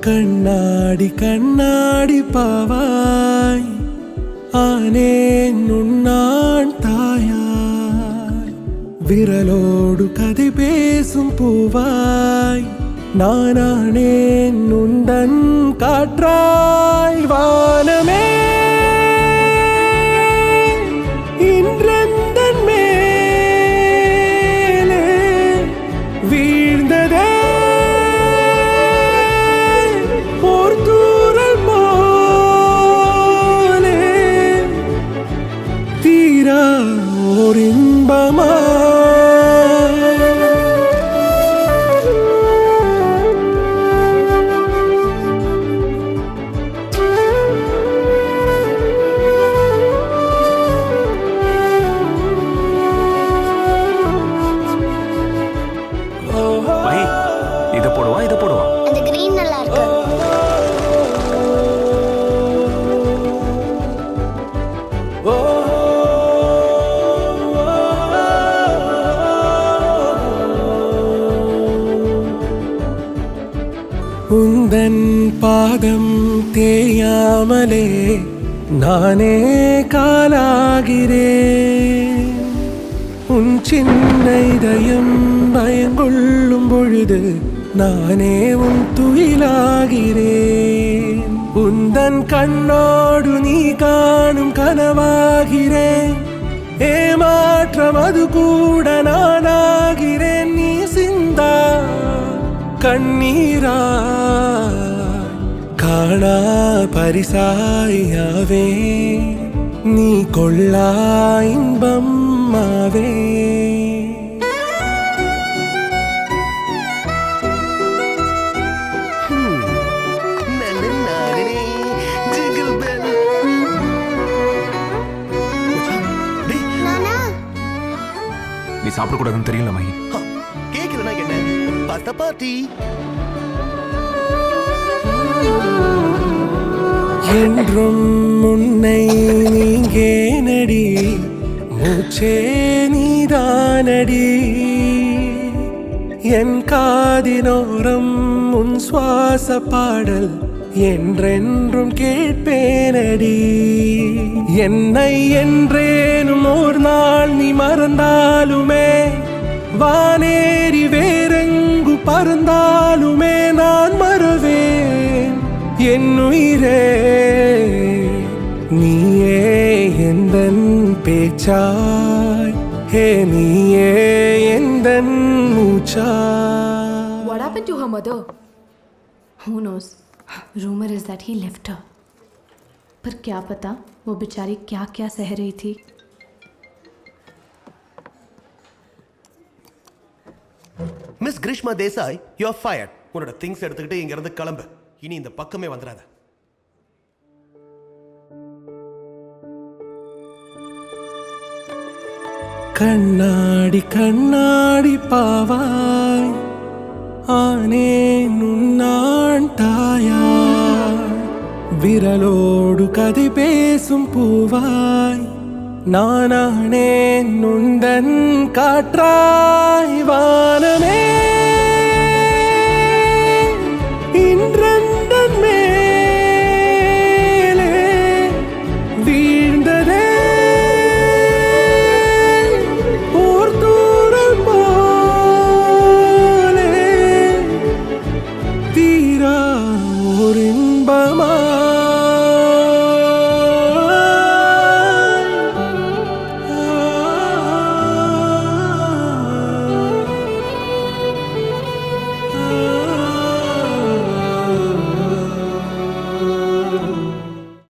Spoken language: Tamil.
கண்ணாடி கண்ணாடி பாவாய் ஆனேன் உன்னான் தாயாய் விரலோடு கதை பேசும் பூவாய் நானானேன் உந்தன் காற்றாய் வானமே இன்றெந்தன் மேலே வீழ்ந்ததே ஓர் தூறல் போலே தீரா ஓர் இன்பமா இத போடுவா அந்த கிரீன் நல்லா இருக்கு. உந்தன் பாதம் தேயாமலே நானே காலாகிறேன் உன் சின்ன இதயம் பயங்கொள்ளும் பொழுது நானே உன் துயிலாகிறேன் உந்தன் கண்ணோடு நீ காணும் கனவாகிறேன் ஏமாற்றம் அது கூட நானாகிறேன் நீ சிந்தா கண்ணீரா காணா பரிசாயாவே நீ கொள்ளா இன்பம் மாவே நீ சாப்பிடக்கூடாதுன்னு தெரியல மகி. கேக்குறனா என்ன பாஸ்தா பார்ட்டி என்றும் முன்னை நீங்கே நடி மூச்சே நீதானடி என் காதினோரம் உன் சுவாச பாடல் என்றென்றும் கேட்பேனடி என்னை என்றேனும் ஒரு நாள் நீ மறந்தாலுமே வானேறி வேறெங்கு பறந்தாலுமே நான் மறவேன் என் உயிரே நீயே எந்தன் பேச்சாய் ஹே நீயே எந்தன் மூச்சாய். What happened to her mother? Who knows? Rumor is that he left her. पर क्या पता वो बेचारी क्या क्या सह रही थी. Miss Greeshma Desai you are fired. உன்னோட திங்ஸ் எடுத்துக்கிட்டு இங்க இருந்து கிளம்பு. இனி இந்த பக்கமே வந்துடாத. கண்ணாடி கண்ணாடி பாவாய் ஆனேன் உன்னான் தாயாய் விரலோடு கதை பேசும் பூவாய் நானானேன் உந்தன் காற்றாய் வானமே